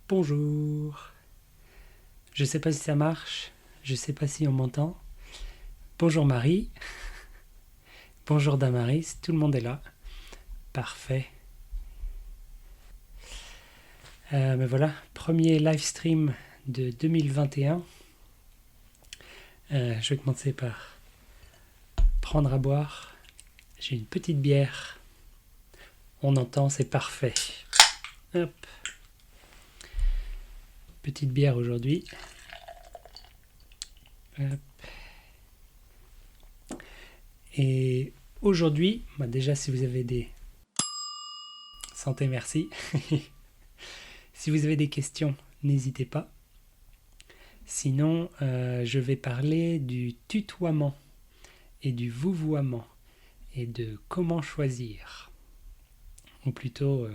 Bonjour. Je sais pas si ça marche, je sais pas si on m'entend. Bonjour Marie, bonjour Damaris, tout le monde est là. Parfait. Mais voilà, premier live stream de 2021. Je vais commencer par prendre à boire. J'ai une petite bière. On entend, c'est parfait. Hop. Petite bière aujourd'hui. Hop. Et aujourd'hui, déjà si vous avez des... Santé, merci. Si vous avez des questions, n'hésitez pas. Sinon, je vais parler du tutoiement et du vouvoiement et de comment choisir. Ou plutôt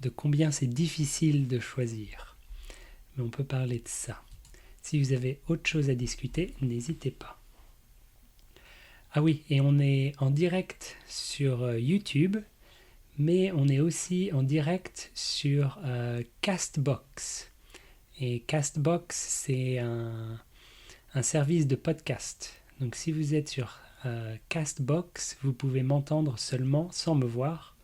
de combien c'est difficile de choisir. Mais on peut parler de ça. Si vous avez autre chose à discuter, n'hésitez pas. Ah oui, et on est en direct sur YouTube, mais on est aussi en direct sur Castbox. Et Castbox, c'est un service de podcast. Donc si vous êtes sur Castbox, vous pouvez m'entendre seulement sans me voir.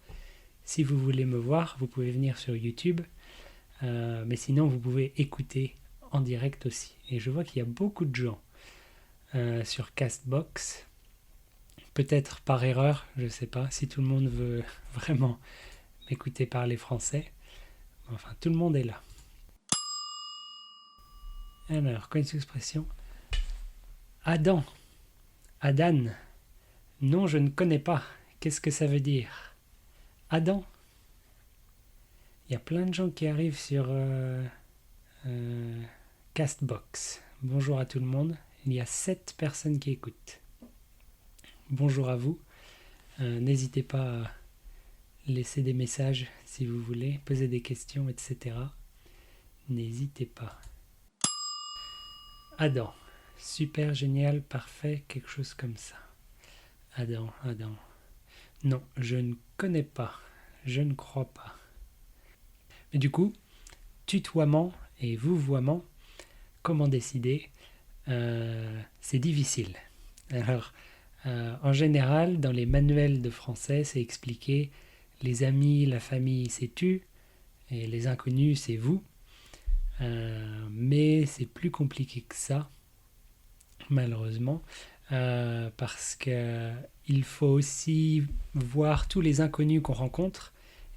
Si vous voulez me voir, vous pouvez venir sur YouTube. Mais sinon, vous pouvez écouter en direct aussi. Et je vois qu'il y a beaucoup de gens sur Castbox. Peut-être par erreur, je ne sais pas, si tout le monde veut vraiment m'écouter parler français. Enfin, tout le monde est là. Alors, quoi une expression? Adam. Adan. Non, je ne connais pas. Qu'est-ce que ça veut dire? Adam. Il y a plein de gens qui arrivent sur Castbox. Bonjour à tout le monde. Il y a 7 personnes qui écoutent. Bonjour à vous. N'hésitez pas à laisser des messages si vous voulez, poser des questions, etc. N'hésitez pas. Adam. Super, génial, parfait, quelque chose comme ça. Adam. Non, je ne connais pas. Je ne crois pas. Mais du coup, tutoiement et vouvoiement, comment décider? C'est difficile. Alors, en général, dans les manuels de français, c'est expliqué les amis, la famille, c'est tu, et les inconnus, c'est vous. Mais c'est plus compliqué que ça, malheureusement, parce qu'il faut aussi voir tous les inconnus qu'on rencontre,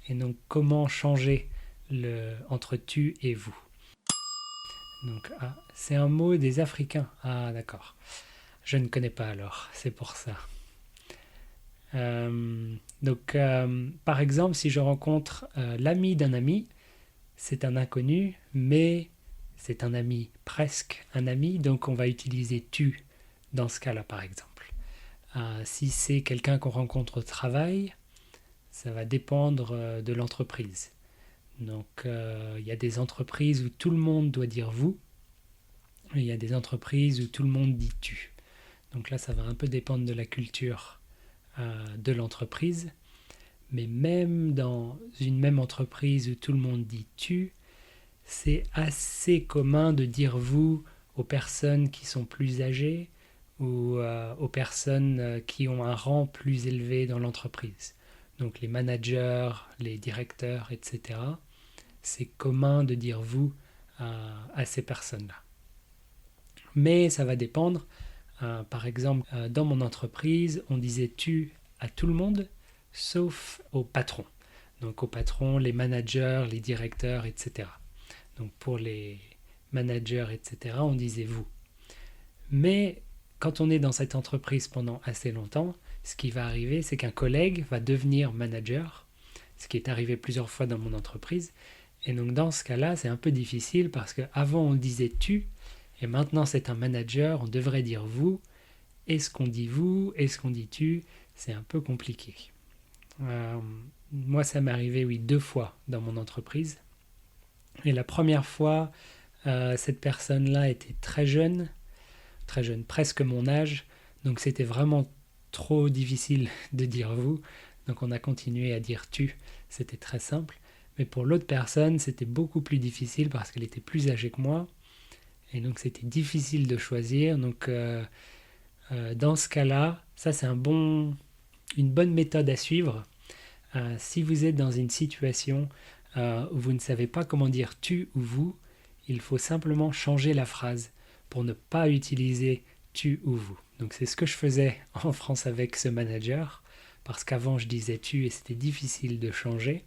et donc comment changer entre tu et vous. Donc, c'est un mot des Africains. Ah, d'accord. Je ne connais pas alors, c'est pour ça. Donc, par exemple, si je rencontre l'ami d'un ami, c'est un inconnu, mais c'est un ami, presque un ami, donc on va utiliser tu dans ce cas-là, par exemple. Si c'est quelqu'un qu'on rencontre au travail, ça va dépendre de l'entreprise. Donc, il y a des entreprises où tout le monde doit dire vous, et il y a des entreprises où tout le monde dit tu. Donc là, ça va un peu dépendre de la culture de l'entreprise. Mais même dans une même entreprise où tout le monde dit tu, c'est assez commun de dire vous aux personnes qui sont plus âgées ou aux personnes qui ont un rang plus élevé dans l'entreprise. Donc les managers, les directeurs, etc. C'est commun de dire vous à ces personnes-là. Mais ça va dépendre. Par exemple, dans mon entreprise, on disait tu à tout le monde, sauf au patron. Donc au patron, les managers, les directeurs, etc. Donc pour les managers, etc., on disait vous. Mais quand on est dans cette entreprise pendant assez longtemps, ce qui va arriver, c'est qu'un collègue va devenir manager, ce qui est arrivé plusieurs fois dans mon entreprise. Et donc dans ce cas-là, c'est un peu difficile parce qu'avant on disait tu, et maintenant c'est un manager, on devrait dire vous. Est-ce qu'on dit vous? Est-ce qu'on dit tu? C'est un peu compliqué. Moi, ça m'est arrivé, oui, 2 fois dans mon entreprise. Et la première fois, cette personne-là était très jeune, presque mon âge. Donc c'était vraiment trop difficile de dire vous. Donc on a continué à dire tu. C'était très simple. Mais pour l'autre personne, c'était beaucoup plus difficile parce qu'elle était plus âgée que moi. Et donc c'était difficile de choisir. Donc dans ce cas-là, ça c'est une bonne méthode à suivre. Si vous êtes dans une situation où vous ne savez pas comment dire tu ou vous, il faut simplement changer la phrase pour ne pas utiliser tu ou vous. Donc c'est ce que je faisais en France avec ce manager, parce qu'avant je disais tu et c'était difficile de changer.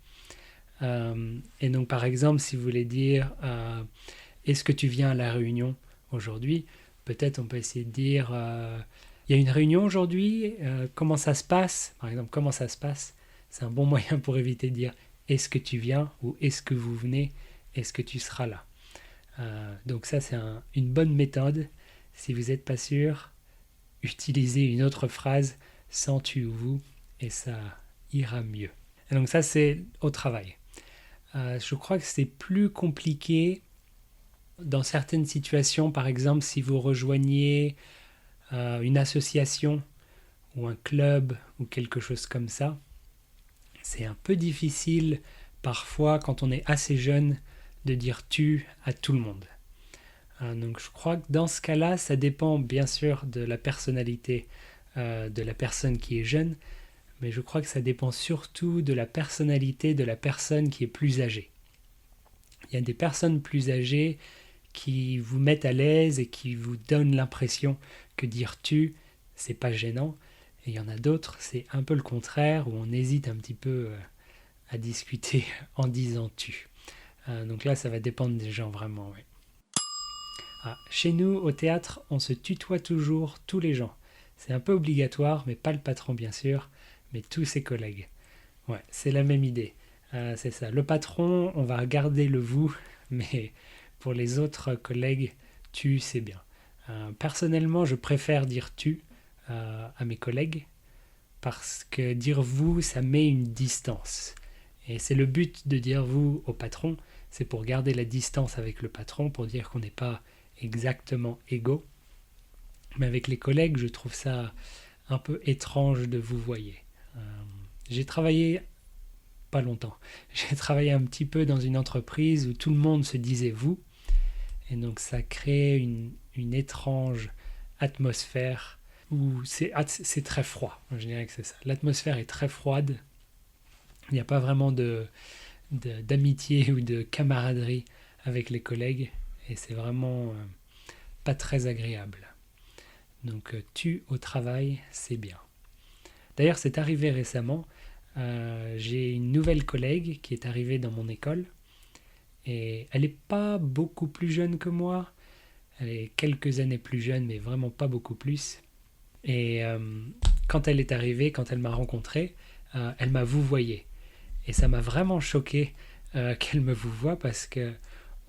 Et donc par exemple, si vous voulez dire est-ce que tu viens à la réunion aujourd'hui, peut-être on peut essayer de dire il y a une réunion aujourd'hui, comment ça se passe? Par exemple, comment ça se passe? C'est un bon moyen pour éviter de dire est-ce que tu viens ou est-ce que vous venez, est-ce que tu seras là. Donc ça c'est une bonne méthode. Si vous n'êtes pas sûr, utilisez une autre phrase sans tu ou vous et ça ira mieux. Et donc ça c'est au travail. Je crois que c'est plus compliqué dans certaines situations, par exemple si vous rejoignez une association ou un club ou quelque chose comme ça. C'est un peu difficile parfois quand on est assez jeune de dire tu à tout le monde. Donc je crois que dans ce cas-là, ça dépend bien sûr de la personnalité de la personne qui est jeune, mais je crois que ça dépend surtout de la personnalité de la personne qui est plus âgée. Il y a des personnes plus âgées qui vous mettent à l'aise et qui vous donnent l'impression que dire tu, c'est pas gênant. Et il y en a d'autres, c'est un peu le contraire, où on hésite un petit peu à discuter en disant tu. Donc là, ça va dépendre des gens vraiment. Ouais. Chez nous, au théâtre, on se tutoie toujours tous les gens. C'est un peu obligatoire, mais pas le patron bien sûr, mais tous ses collègues. Ouais, c'est la même idée. C'est ça. Le patron, on va garder le vous, mais pour les autres collègues, tu, c'est bien. Personnellement, je préfère dire tu à mes collègues parce que dire vous, ça met une distance. Et c'est le but de dire vous au patron, c'est pour garder la distance avec le patron, pour dire qu'on n'est pas exactement égaux. Mais avec les collègues, je trouve ça un peu étrange de vous voyer. J'ai travaillé pas longtemps. J'ai travaillé un petit peu dans une entreprise où tout le monde se disait vous. Et donc ça crée une étrange atmosphère où c'est très froid. Je dirais que c'est ça. L'atmosphère est très froide. Il n'y a pas vraiment d'amitié ou de camaraderie avec les collègues. Et c'est vraiment pas très agréable. Donc tu au travail, c'est bien. D'ailleurs, c'est arrivé récemment. J'ai une nouvelle collègue qui est arrivée dans mon école. Et elle n'est pas beaucoup plus jeune que moi. Elle est quelques années plus jeune, mais vraiment pas beaucoup plus. Et quand elle est arrivée, quand elle m'a rencontré, elle m'a vouvoyé. Et ça m'a vraiment choqué qu'elle me vouvoie parce que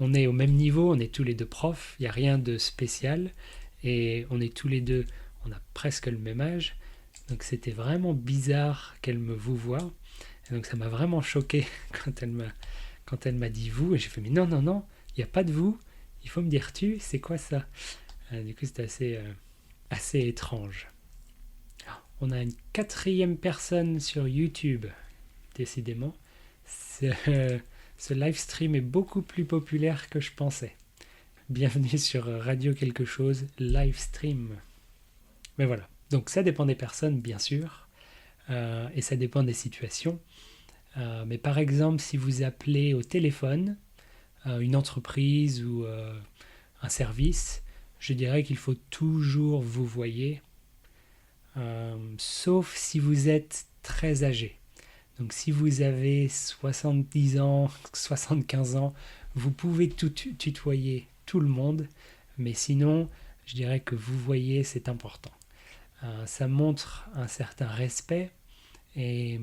on est au même niveau, on est tous les deux profs, il n'y a rien de spécial. Et on est tous les deux, on a presque le même âge. Donc c'était vraiment bizarre qu'elle me vouvoie. Et donc ça m'a vraiment choqué quand elle m'a dit vous. Et j'ai fait mais non, non, non, il n'y a pas de vous. Il faut me dire tu, c'est quoi ça? Du coup c'était assez étrange. On a une quatrième personne sur YouTube, décidément. Ce live stream est beaucoup plus populaire que je pensais. Bienvenue sur Radio Quelque chose, live stream. Mais voilà, donc ça dépend des personnes, bien sûr, et ça dépend des situations. Mais par exemple, si vous appelez au téléphone, une entreprise ou un service, je dirais qu'il faut toujours vous voyer, sauf si vous êtes très âgé. Donc si vous avez 70 ans, 75 ans, vous pouvez tutoyer tout le monde, mais sinon, je dirais que vous voyez, c'est important. Ça montre un certain respect et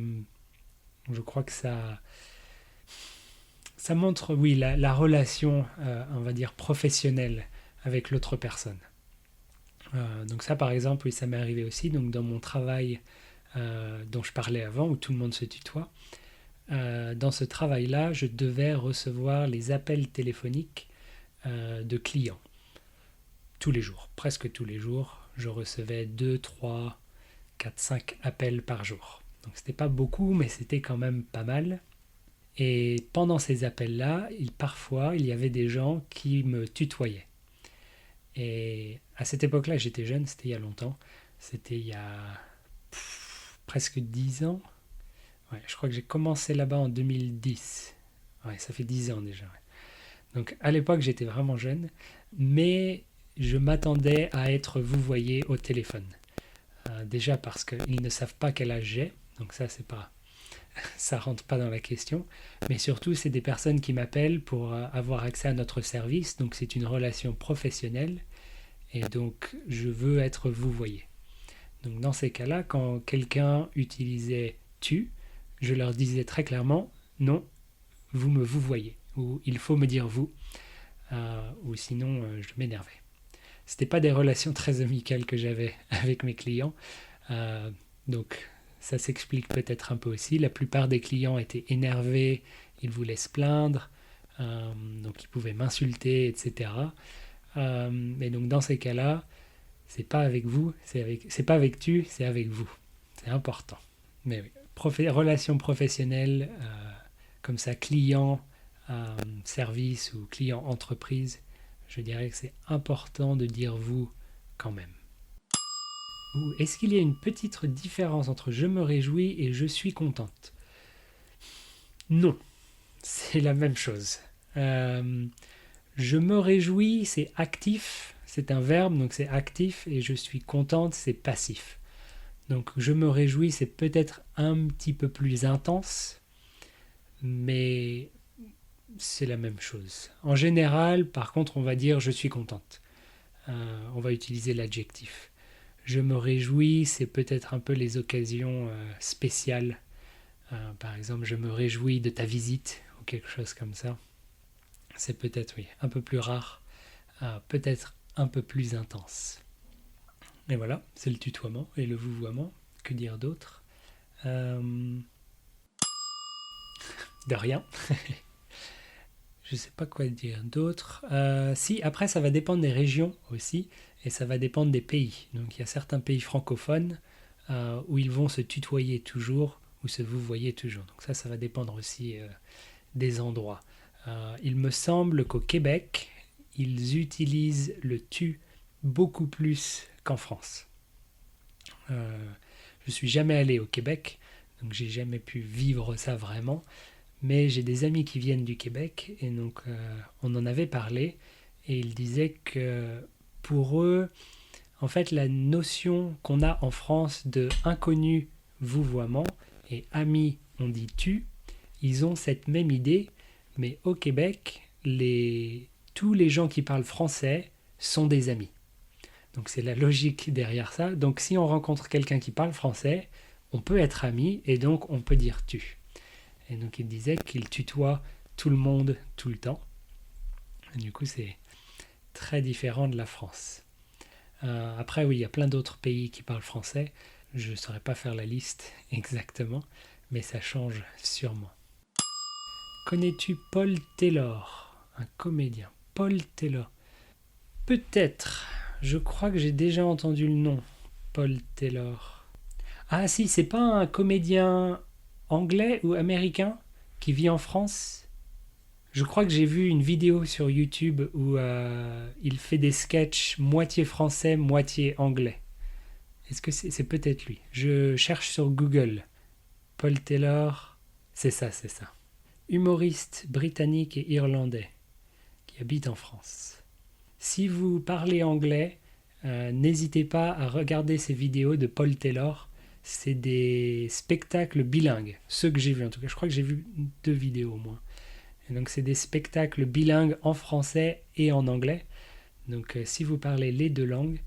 je crois que ça montre, oui, la relation, on va dire, professionnelle avec l'autre personne. Donc ça, par exemple, oui, ça m'est arrivé aussi. Donc dans mon travail dont je parlais avant, où tout le monde se tutoie, dans ce travail-là, je devais recevoir les appels téléphoniques de clients. Tous les jours, presque tous les jours, je recevais 2, 3, 4, 5 appels par jour. Donc c'était pas beaucoup, mais c'était quand même pas mal. Et pendant ces appels-là, parfois, il y avait des gens qui me tutoyaient. Et à cette époque-là, j'étais jeune, c'était il y a longtemps. C'était il y a presque 10 ans. Ouais, je crois que j'ai commencé là-bas en 2010. Ouais, ça fait 10 ans déjà. Ouais. Donc à l'époque, j'étais vraiment jeune, mais je m'attendais à être vouvoyé au téléphone. Déjà parce qu'ils ne savent pas quel âge j'ai, donc ça, c'est pas, ça rentre pas dans la question. Mais surtout, c'est des personnes qui m'appellent pour avoir accès à notre service, donc c'est une relation professionnelle, et donc je veux être vouvoyé. Donc dans ces cas-là, quand quelqu'un utilisait tu, je leur disais très clairement non, vous me vouvoyez, ou il faut me dire vous, ou sinon je m'énervais. C'était pas des relations très amicales que j'avais avec mes clients, donc ça s'explique peut-être un peu aussi. La plupart des clients étaient énervés, ils voulaient se plaindre, donc ils pouvaient m'insulter, etc. Et donc dans ces cas-là, c'est pas avec vous, c'est pas avec tu, c'est avec vous. C'est important. Mais oui, relation professionnelle, comme ça, client, service ou client entreprise, je dirais que c'est important de dire vous quand même. Ou est-ce qu'il y a une petite différence entre je me réjouis et je suis contente? Non, c'est la même chose. Je me réjouis, c'est actif, c'est un verbe, donc c'est actif, et je suis contente, c'est passif. Donc je me réjouis, c'est peut-être un petit peu plus intense, mais c'est la même chose. En général, par contre, on va dire je suis contente. On va utiliser l'adjectif. Je me réjouis, c'est peut-être un peu les occasions spéciales. Par exemple, je me réjouis de ta visite, ou quelque chose comme ça. C'est peut-être, oui, un peu plus rare, peut-être un peu plus intense. Et voilà, c'est le tutoiement et le vouvoiement. Que dire d'autre? De rien. Je sais pas quoi dire d'autre. Si, après, ça va dépendre des régions aussi, et ça va dépendre des pays. Donc il y a certains pays francophones où ils vont se tutoyer toujours ou se vouvoyer toujours. Donc ça va dépendre aussi des endroits. Il me semble qu'au Québec, ils utilisent le tu beaucoup plus qu'en France. Je suis jamais allé au Québec, donc j'ai jamais pu vivre ça vraiment. Mais j'ai des amis qui viennent du Québec et donc on en avait parlé et ils disaient que pour eux, en fait, la notion qu'on a en France de inconnu vouvoiement et ami on dit tu, ils ont cette même idée, mais au Québec, tous les gens qui parlent français sont des amis. Donc c'est la logique derrière ça. Donc si on rencontre quelqu'un qui parle français, on peut être amis et donc on peut dire tu. Et donc il disait qu'il tutoie tout le monde tout le temps. Et du coup c'est très différent de la France. Après oui, il y a plein d'autres pays qui parlent français. Je ne saurais pas faire la liste exactement, mais ça change sûrement. Connais-tu Paul Taylor, un comédien? Paul Taylor. Peut-être. Je crois que j'ai déjà entendu le nom. Paul Taylor. Ah si, c'est pas un comédien anglais ou américain qui vit en France? Je crois que j'ai vu une vidéo sur YouTube où il fait des sketchs moitié français, moitié anglais. Est-ce que c'est peut-être lui? Je cherche sur Google. Paul Taylor, c'est ça, c'est ça. Humoriste britannique et irlandais qui habite en France. Si vous parlez anglais, n'hésitez pas à regarder ces vidéos de Paul Taylor. C'est des spectacles bilingues, ceux que j'ai vus en tout cas. Je crois que j'ai vu 2 vidéos au moins. Et donc c'est des spectacles bilingues en français et en anglais. Donc si vous parlez les 2 langues,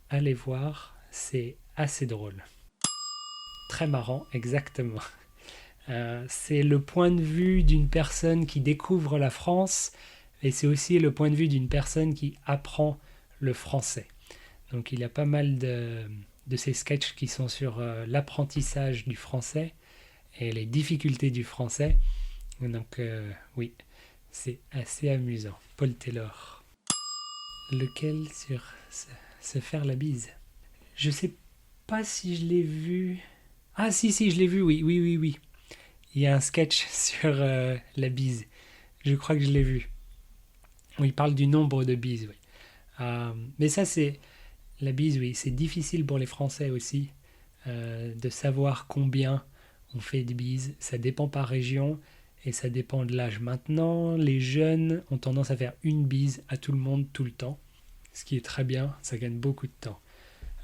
allez voir, c'est assez drôle. Très marrant, exactement. C'est le point de vue d'une personne qui découvre la France et c'est aussi le point de vue d'une personne qui apprend le français. Donc il y a pas mal de ces sketchs qui sont sur l'apprentissage du français et les difficultés du français. Donc oui, c'est assez amusant. Paul Taylor. Lequel sur se faire la bise? Je sais pas si je l'ai vu. Ah si, je l'ai vu, oui. Il y a un sketch sur la bise. Je crois que je l'ai vu. Où il parle du nombre de bises, oui. Mais ça, c'est... La bise, oui, c'est difficile pour les Français aussi de savoir combien on fait de bises. Ça dépend par région et ça dépend de l'âge. Maintenant, les jeunes ont tendance à faire une bise à tout le monde tout le temps. Ce qui est très bien, ça gagne beaucoup de temps.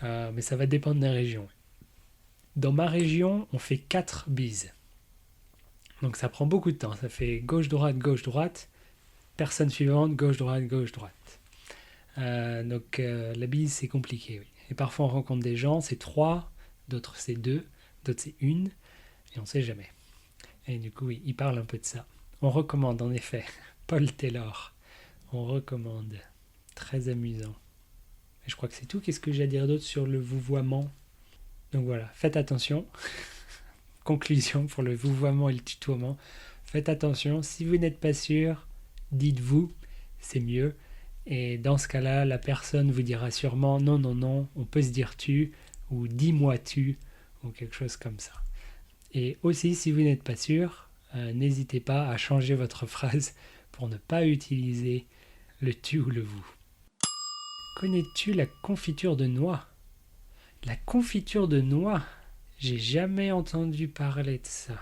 Mais ça va dépendre des régions. Dans ma région, on fait 4 bises. Donc ça prend beaucoup de temps. Ça fait gauche-droite, personne suivante, gauche-droite. Donc la bise, c'est compliqué. Oui. Et parfois, on rencontre des gens, c'est 3, d'autres c'est 2, d'autres c'est 1, et on ne sait jamais. Et du coup, oui, il parle un peu de ça. On recommande, en effet, Paul Taylor. On recommande. Très amusant. Et je crois que c'est tout. Qu'est-ce que j'ai à dire d'autre sur le vouvoiement? Donc voilà, faites attention. Conclusion pour le vouvoiement et le tutoiement. Faites attention, si vous n'êtes pas sûr, dites-vous, c'est mieux. Et dans ce cas-là, la personne vous dira sûrement non, non, non, on peut se dire tu, ou dis-moi tu, ou quelque chose comme ça. Et aussi, si vous n'êtes pas sûr, n'hésitez pas à changer votre phrase pour ne pas utiliser le tu ou le vous. Connais-tu la confiture de noix? La confiture de noix? J'ai jamais entendu parler de ça.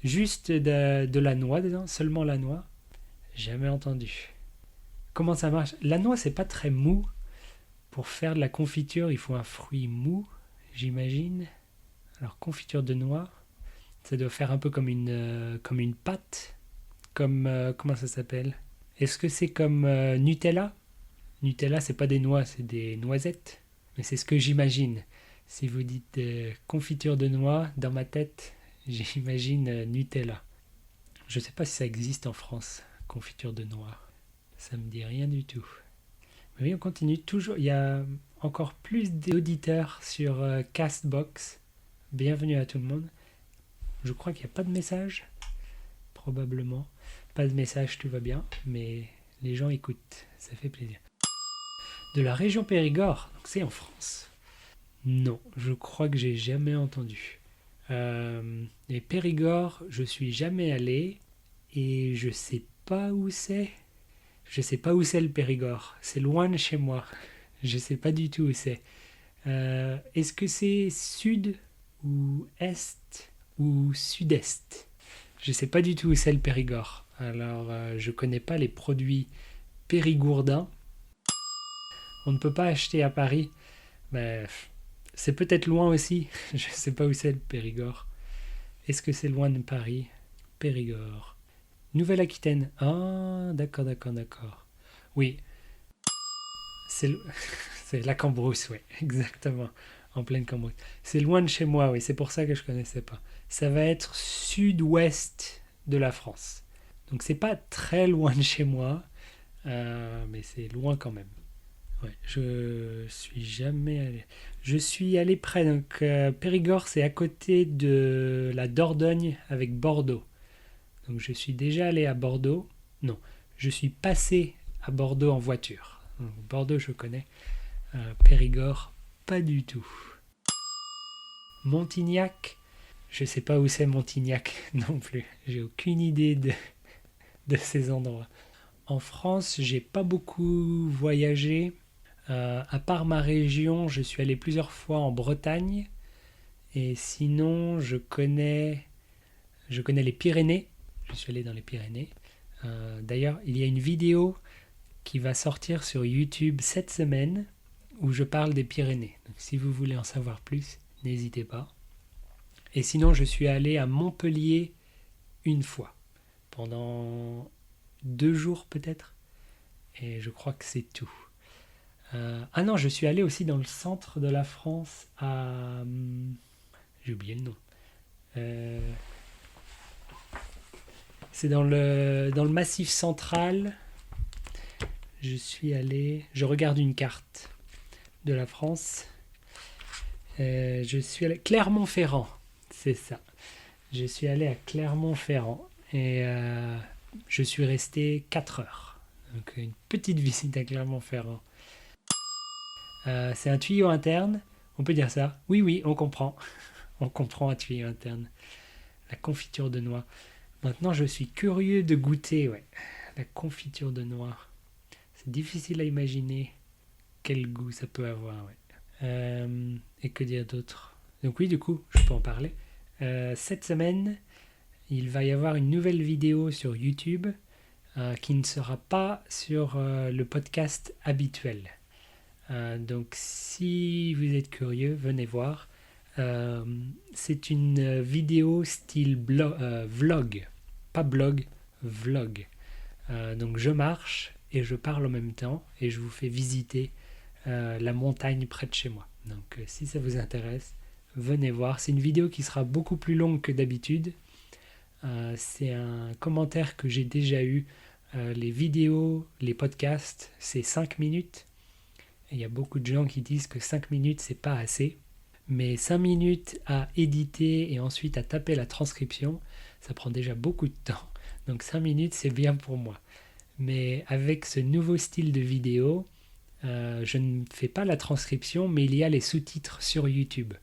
Juste de la noix dedans, seulement la noix? Jamais entendu. Comment ça marche? La noix, c'est pas très mou. Pour faire de la confiture, il faut un fruit mou, j'imagine. Alors, confiture de noix, ça doit faire un peu comme une pâte. Comment ça s'appelle? Est-ce que c'est comme Nutella? Nutella, c'est pas des noix, c'est des noisettes. Mais c'est ce que j'imagine. Si vous dites confiture de noix, dans ma tête, j'imagine Nutella. Je sais pas si ça existe en France, confiture de noix. Ça me dit rien du tout. Mais oui, on continue toujours. Il y a encore plus d'auditeurs sur Castbox. Bienvenue à tout le monde. Je crois qu'il n'y a pas de message. Probablement. Pas de message, tout va bien. Mais les gens écoutent. Ça fait plaisir. De la région Périgord. Donc c'est en France. Non, je crois que j'ai jamais entendu. Et Périgord, je suis jamais allé. Et je sais pas où c'est. Je sais pas où c'est le Périgord. C'est loin de chez moi. Je sais pas du tout où c'est. Est-ce que c'est sud ou est ou sud-est? Je sais pas du tout où c'est le Périgord. Alors, je connais pas les produits périgourdins. On ne peut pas acheter à Paris. Mais c'est peut-être loin aussi. Je sais pas où c'est le Périgord. Est-ce que c'est loin de Paris? Périgord. Nouvelle-Aquitaine. Ah, d'accord. Oui, c'est c'est la Cambrousse, oui, exactement. En pleine Cambrousse. C'est loin de chez moi, oui, c'est pour ça que je connaissais pas. Ça va être sud-ouest de la France. Donc c'est pas très loin de chez moi, mais c'est loin quand même. Ouais, je suis jamais allé. Je suis allé près, donc Périgord, c'est à côté de la Dordogne avec Bordeaux. Donc je suis déjà allé à Bordeaux. Non, je suis passé à Bordeaux en voiture. Donc, Bordeaux, je connais. Périgord, pas du tout. Montignac, je sais pas où c'est Montignac non plus. J'ai aucune idée de ces endroits. En France, j'ai pas beaucoup voyagé. À part ma région, je suis allé plusieurs fois en Bretagne. Et sinon, je connais les Pyrénées. Je suis allé dans les Pyrénées. D'ailleurs, il y a une vidéo qui va sortir sur YouTube cette semaine où je parle des Pyrénées. Donc, si vous voulez en savoir plus, n'hésitez pas. Et sinon, je suis allé à Montpellier une fois, pendant 2 jours peut-être. Et je crois que c'est tout. Ah non, je suis allé aussi dans le centre de la France à... j'ai oublié le nom. C'est dans le massif central. Je suis allé... Je regarde une carte de la France. Je suis allé... Clermont-Ferrand, c'est ça. Je suis allé à Clermont-Ferrand. Et je suis resté 4 heures. Donc une petite visite à Clermont-Ferrand. C'est un tuyau interne. On peut dire ça? Oui, on comprend. On comprend un tuyau interne. La confiture de noix. Maintenant, je suis curieux de goûter, ouais. La confiture de noix. C'est difficile à imaginer quel goût ça peut avoir, ouais. Et que dire d'autre? Donc oui, du coup, je peux en parler. Cette semaine, il va y avoir une nouvelle vidéo sur YouTube qui ne sera pas sur le podcast habituel. Donc si vous êtes curieux, venez voir. C'est une vidéo style vlog, pas blog, vlog. Donc je marche et je parle en même temps et je vous fais visiter la montagne près de chez moi. Donc si ça vous intéresse, venez voir. C'est une vidéo qui sera beaucoup plus longue que d'habitude. C'est un commentaire que j'ai déjà eu. Les vidéos, les podcasts, c'est 5 minutes. Il y a beaucoup de gens qui disent que 5 minutes, c'est pas assez. Mais 5 minutes à éditer et ensuite à taper la transcription, ça prend déjà beaucoup de temps. Donc 5 minutes, c'est bien pour moi. Mais avec ce nouveau style de vidéo, je ne fais pas la transcription, mais il y a les sous-titres sur YouTube.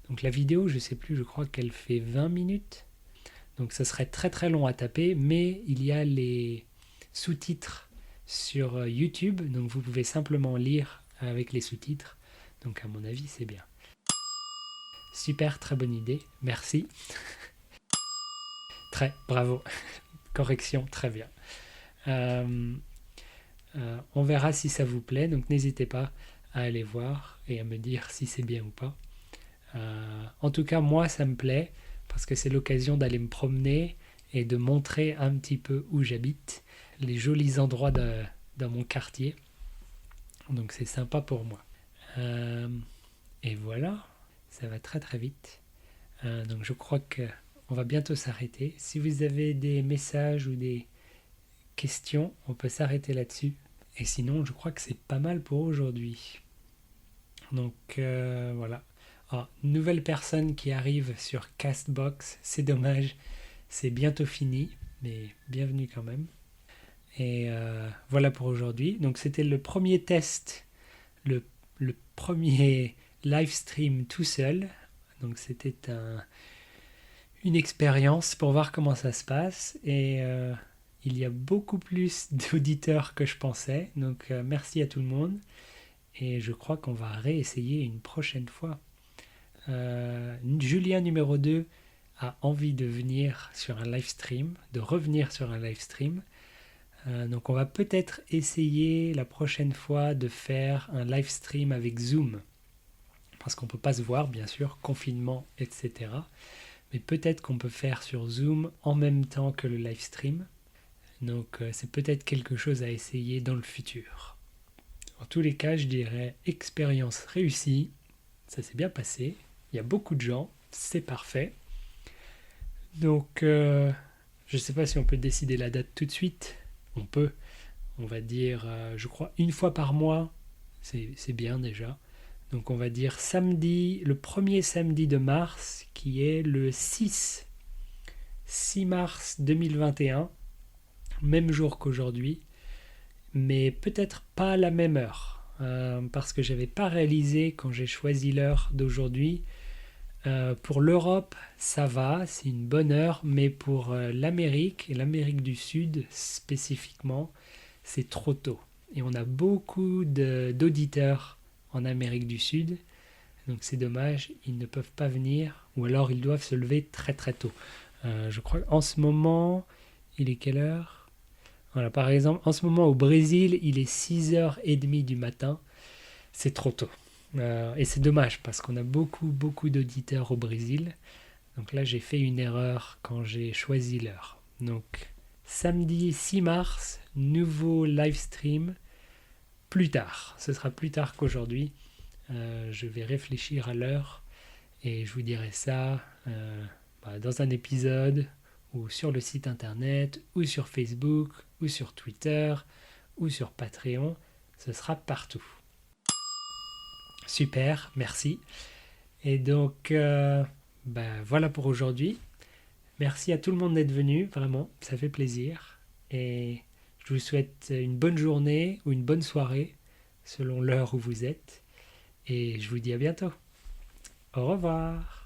Donc la vidéo, je ne sais plus, je crois qu'elle fait 20 minutes. Donc ça serait très très long à taper, mais il y a les sous-titres sur YouTube, donc vous pouvez simplement lire avec les sous-titres. Donc à mon avis, c'est bien. Super, très bonne idée, merci. Bravo. Correction, très bien. On verra si ça vous plaît, donc n'hésitez pas à aller voir et à me dire si c'est bien ou pas. En tout cas, moi, ça me plaît parce que c'est l'occasion d'aller me promener et de montrer un petit peu où j'habite, les jolis endroits dans mon quartier. Donc c'est sympa pour moi. Et voilà, ça va très très vite. Donc je crois qu'on va bientôt s'arrêter. Si vous avez des messages ou des questions, on peut s'arrêter là-dessus. Et sinon, je crois que c'est pas mal pour aujourd'hui. Donc voilà. Nouvelle personne qui arrive sur Castbox, c'est dommage, c'est bientôt fini, mais bienvenue quand même. Et voilà pour aujourd'hui. Donc c'était le premier test, le premier live stream tout seul. Donc c'était une expérience pour voir comment ça se passe. Et il y a beaucoup plus d'auditeurs que je pensais. Donc merci à tout le monde. Et je crois qu'on va réessayer une prochaine fois. Julien numéro 2 a envie de venir sur un live stream, de revenir sur un live stream. Donc on va peut-être essayer la prochaine fois de faire un live stream avec Zoom. Parce qu'on ne peut pas se voir, bien sûr, confinement, etc. Mais peut-être qu'on peut faire sur Zoom en même temps que le live stream. Donc c'est peut-être quelque chose à essayer dans le futur. En tous les cas, je dirais expérience réussie. Ça s'est bien passé. Il y a beaucoup de gens. C'est parfait. Donc, je ne sais pas si on peut décider la date tout de suite. On peut. On va dire, je crois, une fois par mois. C'est bien déjà. Donc, on va dire samedi, le premier samedi de mars, qui est le 6 mars 2021. Même jour qu'aujourd'hui. Mais peut-être pas à la même heure. Parce que je n'avais pas réalisé quand j'ai choisi l'heure d'aujourd'hui. Pour l'Europe, ça va, c'est une bonne heure, mais pour l'Amérique et l'Amérique du Sud spécifiquement, c'est trop tôt. Et on a beaucoup d'auditeurs en Amérique du Sud, donc c'est dommage, ils ne peuvent pas venir, ou alors ils doivent se lever très très tôt. Je crois qu'en ce moment, il est quelle heure? Voilà, par exemple, en ce moment au Brésil, il est 6h30 du matin, c'est trop tôt. Et c'est dommage parce qu'on a beaucoup d'auditeurs au Brésil. Donc là, j'ai fait une erreur quand j'ai choisi l'heure. Donc, samedi 6 mars, nouveau live stream. Plus tard. Ce sera plus tard qu'aujourd'hui. Je vais réfléchir à l'heure et je vous dirai ça dans un épisode ou sur le site internet ou sur Facebook ou sur Twitter ou sur Patreon. Ce sera partout. Super, merci. Et donc, voilà pour aujourd'hui. Merci à tout le monde d'être venu, vraiment, ça fait plaisir. Et je vous souhaite une bonne journée ou une bonne soirée, selon l'heure où vous êtes. Et je vous dis à bientôt. Au revoir.